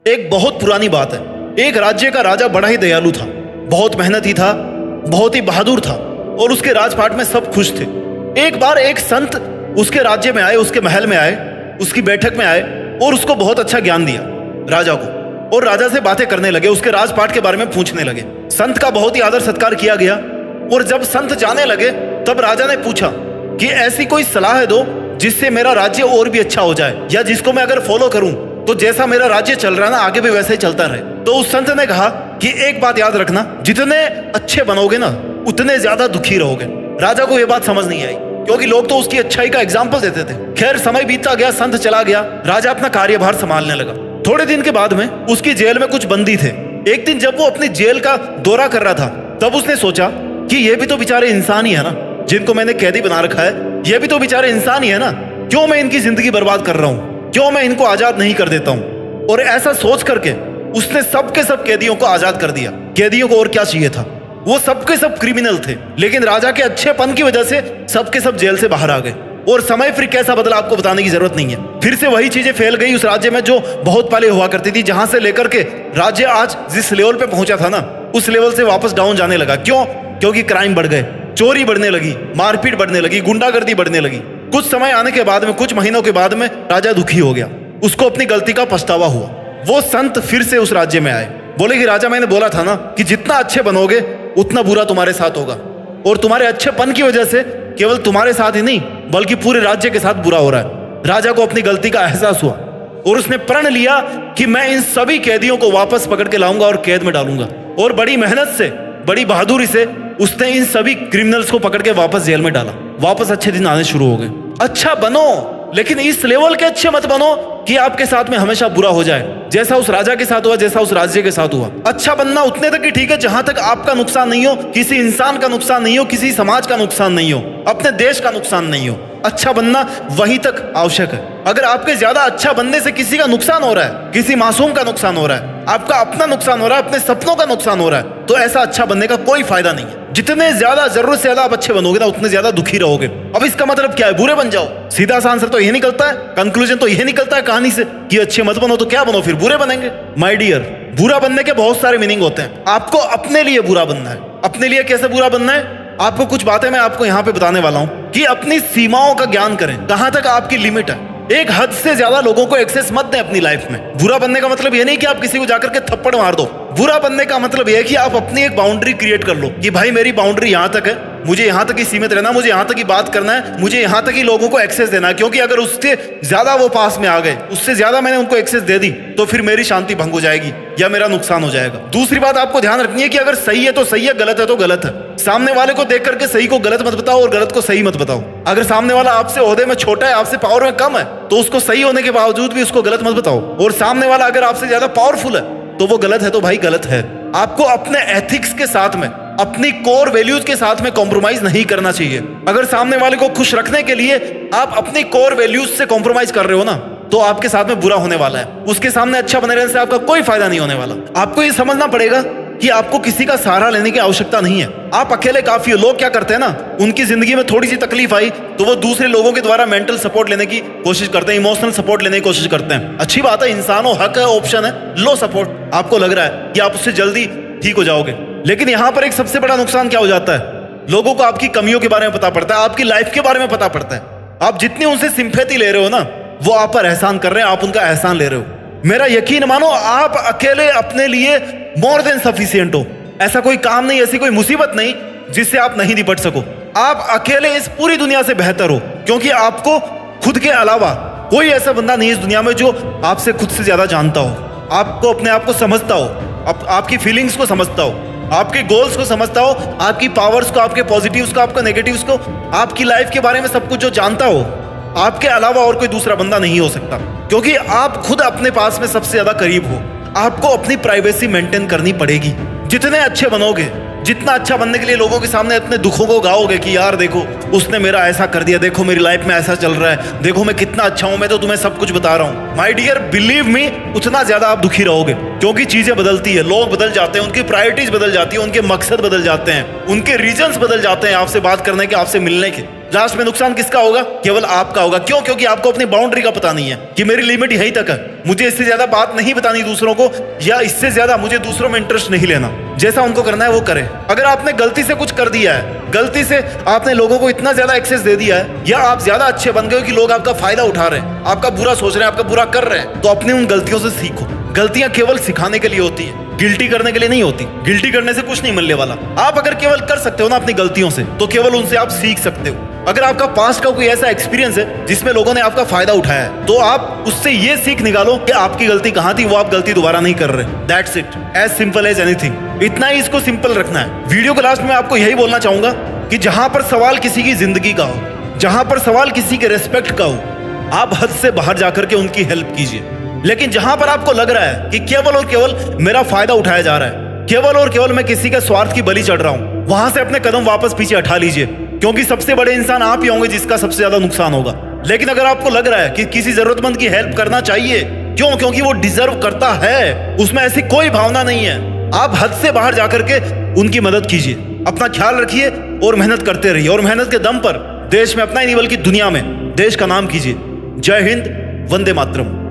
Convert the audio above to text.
एक बहुत पुरानी बात है। एक राज्य का राजा बड़ा ही दयालु था, बहुत मेहनती था, बहुत ही बहादुर था और उसके राजपाट में सब खुश थे। एक बार एक संत उसके राज्य में आए, उसके महल में आए, उसकी बैठक में आए और उसको बहुत अच्छा ज्ञान दिया राजा को। और राजा से बातें करने लगे, उसके राजपाट के बारे में पूछने लगे। संत का बहुत ही आदर सत्कार किया गया और जब संत जाने लगे तब राजा ने पूछा कि ऐसी कोई सलाह दो जिससे मेरा राज्य और भी अच्छा हो जाए, या जिसको मैं अगर फॉलो करूं तो जैसा मेरा राज्य चल रहा है ना आगे भी वैसे ही चलता रहे। तो उस संत ने कहा कि एक बात याद रखना, जितने अच्छे बनोगे ना उतने ज्यादा दुखी रहोगे। राजा को यह बात समझ नहीं आई क्योंकि लोग तो उसकी अच्छाई का एग्जाम्पल देते थे। खैर समय बीतता गया, संत चला गया, राजा अपना कार्यभार संभालने लगा। थोड़े दिन के बाद में उसकी जेल में कुछ बंदी थे। एक दिन जब वो अपनी जेल का दौरा कर रहा था तब उसने सोचा कि ये भी तो बेचारे इंसान ही है ना, जिनको मैंने कैदी बना रखा है, ये भी तो बेचारे इंसान ही है ना, क्यों मैं इनकी जिंदगी बर्बाद कर रहा हूं, क्यों मैं इनको आजाद नहीं कर देता हूं। और ऐसा सोच करके उसने सबके सब कैदियों को आजाद कर दिया। कैदियों को और क्या चाहिए था, वो सबके सब क्रिमिनल थे, लेकिन राजा के अच्छेपन की वजह से सबके सब जेल से बाहर आ गए। और समय फिर कैसा बदला आपको बताने की जरूरत नहीं है। फिर से वही चीजें फैल गई उस राज्य में जो बहुत पहले हुआ करती थी, जहां से लेकर के राज्य आज जिस लेवल पे पहुंचा था ना उस लेवल से वापस डाउन जाने लगा। क्यों? क्योंकि क्राइम बढ़ गए, चोरी बढ़ने लगी, मारपीट बढ़ने लगी, गुंडागर्दी बढ़ने लगी। कुछ समय आने के बाद में, कुछ महीनों के बाद में राजा दुखी हो गया, उसको अपनी गलती का पछतावा हुआ। वो संत फिर से उस राज्य में आए, बोले कि राजा मैंने बोला था ना कि जितना अच्छे बनोगे उतना बुरा तुम्हारे साथ होगा, और तुम्हारे अच्छेपन की वजह से केवल तुम्हारे साथ ही नहीं बल्कि पूरे राज्य के साथ बुरा हो रहा है। राजा को अपनी गलती का एहसास हुआ और उसने प्रण लिया कि मैं इन सभी कैदियों को वापस पकड़ के लाऊंगा और कैद में डालूंगा। और बड़ी मेहनत से, बड़ी बहादुरी से उसने इन सभी क्रिमिनल्स को पकड़ के वापस जेल में डाला। वापस अच्छे दिन आने शुरू हो गए। अच्छा बनो, लेकिन इस लेवल के अच्छे मत बनो कि आपके साथ में हमेशा बुरा हो जाए, जैसा उस राजा के साथ हुआ, जैसा उस राज्य के साथ हुआ। अच्छा बनना उतने तक ही ठीक है जहां तक आपका नुकसान नहीं हो, किसी इंसान का नुकसान नहीं हो, किसी समाज का नुकसान नहीं हो, अपने देश का नुकसान नहीं हो। अच्छा बनना वहीं तक आवश्यक है। अगर आपके ज्यादा अच्छा बनने से किसी का नुकसान हो रहा है, किसी मासूम का नुकसान हो रहा है, आपका अपना नुकसान हो रहा है, अपने सपनों का नुकसान हो रहा है, तो ऐसा अच्छा बनने का कोई फायदा नहीं है। जितने ज्यादा जरूरत से ज्यादा आप अच्छे बनोगे ना उतने ज्यादा दुखी रहोगे। अब इसका मतलब क्या है? बुरे बन जाओ। सीधा सा आंसर तो यही निकलता है, कंक्लूजन तो यही निकलता है कहानी से कि अच्छे मत बनो तो क्या बनो, फिर बुरे बनेंगे। माय डियर, बुरा बनने के बहुत सारे मीनिंग होते हैं। आपको अपने लिए बुरा बनना है। अपने लिए कैसे बुरा बनना है? आपको कुछ बातें मैं आपको यहाँ पे बताने वाला हूँ कि अपनी सीमाओं का ज्ञान करें, कहां तक आपकी लिमिट है। एक हद से ज्यादा लोगों को एक्सेस मत दें अपनी लाइफ में। बुरा बनने का मतलब यह नहीं कि आप किसी को जाकर के थप्पड़ मार दो। बुरा बनने का मतलब यह है कि आप अपनी एक बाउंड्री क्रिएट कर लो कि भाई मेरी बाउंड्री यहां तक है, मुझे यहां तक ही सीमित रहना, मुझे यहां तक ही बात करना है, मुझे यहां तक ही लोगों को एक्सेस देना है। क्योंकि अगर उससे ज्यादा वो पास में आ गए, उससे ज्यादा मैंने उनको एक्सेस दे दी तो फिर मेरी शांति भंग हो जाएगी या मेरा नुकसान हो जाएगा। दूसरी बात आपको ध्यान रखनी है कि अगर सही है तो सही है, गलत है तो गलत है। सामने वाले को देख करके सही को गलत मत बताओ और गलत को सही मत बताओ। अगर सामने वाला आपसे ओहदे में छोटा है, आपसे पावर में कम है, तो उसको सही होने के बावजूद भी उसको गलत मत बताओ। और सामने वाला अगर आपसे ज्यादा पावरफुल है तो वो गलत है तो भाई गलत है। आपको अपने एथिक्स के साथ में, अपनी कोर वैल्यूज के साथ में कॉम्प्रोमाइज नहीं करना चाहिए। अगर सामने वाले को खुश रखने के लिए आप अपनी कोर वैल्यूज से कॉम्प्रोमाइज कर रहे हो ना तो आपके साथ में बुरा होने वाला है। उसके सामने अच्छा बने रहने से आपका कोई फायदा नहीं होने वाला। आपको ये समझना पड़ेगा कि आपको किसी का सहारा लेने की आवश्यकता नहीं है। आप अकेले काफी हो। लोग क्या करते हैं ना, उनकी जिंदगी में थोड़ी सी तकलीफ आई तो वो दूसरे लोगों के द्वारा मेंटल सपोर्ट लेने की कोशिश करते हैं, इमोशनल सपोर्ट लेने की कोशिश करते हैं। अच्छी बात है, इंसान हो, हक है, ऑप्शन है, लो सपोर्ट। आपको लग रहा है कि आप उससे जल्दी ठीक हो जाओगे, लेकिन यहां पर एक सबसे बड़ा नुकसान क्या हो जाता है, लोगों को आपकी कमियों के बारे में पता पड़ता है, आपकी लाइफ के बारे में पता पड़ता है। आप जितनी उनसे सिंपैथी ले रहे हो ना वो आप पर एहसान कर रहे हैं, आप उनका एहसान ले रहे हो। मेरा यकीन मानो, आप अकेले अपने लिए मोर देन सफिशिएंट हो। ऐसा कोई काम नहीं, ऐसी कोई मुसीबत नहीं जिससे आप नहीं निपट सको। आप अकेले इस पूरी दुनिया से बेहतर हो, क्योंकि आपको खुद के अलावा कोई ऐसा बंदा नहीं है इस दुनिया में जो आपसे खुद से ज्यादा जानता हो, आपको अपने आप को समझता हो, आपकी फीलिंग्स को समझता हो, आपके गोल्स को समझता हो, आपकी पावर्स को, आपके पॉजिटिव्स को, आपके नेगेटिव्स को, आपकी लाइफ के बारे में सब कुछ जो जानता हो। आपके अलावा और कोई दूसरा बंदा नहीं हो सकता, क्योंकि आप खुद अपने पास में सबसे ज्यादा करीब हो। आपको अपनी प्राइवेसी मेंटेन करनी पड़ेगी। जितने अच्छे बनोगे, जितना अच्छा बनने के लिए लोगों के सामने अपने दुखों को गाओगे कि यार देखो उसने मेरा ऐसा कर दिया, देखो मेरी लाइफ में ऐसा चल रहा है, देखो मैं कितना अच्छा हूं, मैं तो तुम्हें सब कुछ बता रहा हूं। माय डियर, बिलीव मी, उतना ज्यादा आप दुखी रहोगे, क्योंकि चीजें बदलती है, लोग बदल जाते हैं, उनकी प्रायोरिटीज बदल जाती है, उनके मकसद बदल जाते हैं, उनके रीजंस बदल जाते हैं आपसे बात करने के, आपसे मिलने के। लास्ट में नुकसान किसका होगा? केवल आपका होगा। क्यों? क्योंकि आपको अपनी बाउंड्री का पता नहीं है कि मेरी लिमिट यहीं तक है, मुझे इससे ज्यादा बात नहीं बतानी दूसरों को, या इससे ज्यादा मुझे दूसरों में इंटरेस्ट नहीं लेना। जैसा उनको करना है वो करें। अगर आपने गलती से कुछ कर दिया है, गलती से आपने लोगों को इतना ज्यादा एक्सेस दे दिया है, या आप ज्यादा अच्छे बन गए हो कि लोग आपका फायदा उठा रहे हैं, आपका बुरा सोच रहे हैं, आपका बुरा कर रहे हैं, तो अपनी उन गलतियों से सीखो। गलतियां केवल सिखाने के लिए होती है, गिल्टी करने के लिए नहीं होती। गिल्टी करने से कुछ नहीं मिलने वाला। आप अगर केवल कर सकते हो ना अपनी गलतियों से, तो केवल उनसे आप सीख सकते हो। अगर आपका पास्ट का कोई ऐसा एक्सपीरियंस है जिसमें लोगों ने आपका फायदा उठाया है, तो आप उससे ये सीख निकालो कि आपकी गलती कहां थी, वो आप गलती दोबारा नहीं कर रहे। That's it, as simple as anything. इतना ही इसको सिंपल रखना है। वीडियो के लास्ट में आपको यही बोलना चाहूंगा कि जहां पर सवाल किसी की जिंदगी का हो, जहां पर सवाल किसी के रेस्पेक्ट का हो, आप हद से बाहर जाकर के उनकी हेल्प कीजिए। लेकिन जहां पर आपको लग रहा है कि केवल और केवल मेरा फायदा उठाया जा रहा है, केवल और केवल मैं किसी के स्वार्थ की बलि चढ़ रहा हूं, वहां से अपने कदम वापस पीछे हटा लीजिए, क्योंकि सबसे बड़े इंसान आप ही होंगे जिसका सबसे ज्यादा नुकसान होगा। लेकिन अगर आपको लग रहा है कि किसी जरूरतमंद की हेल्प करना चाहिए, क्यों? क्योंकि वो डिजर्व करता है, उसमें ऐसी कोई भावना नहीं है, आप हद से बाहर जाकर के उनकी मदद कीजिए। अपना ख्याल रखिए और मेहनत करते रहिए, और मेहनत के दम पर देश में अपना ही नहीं बल्कि दुनिया में देश का नाम कीजिए। जय हिंद, वंदे मातरम।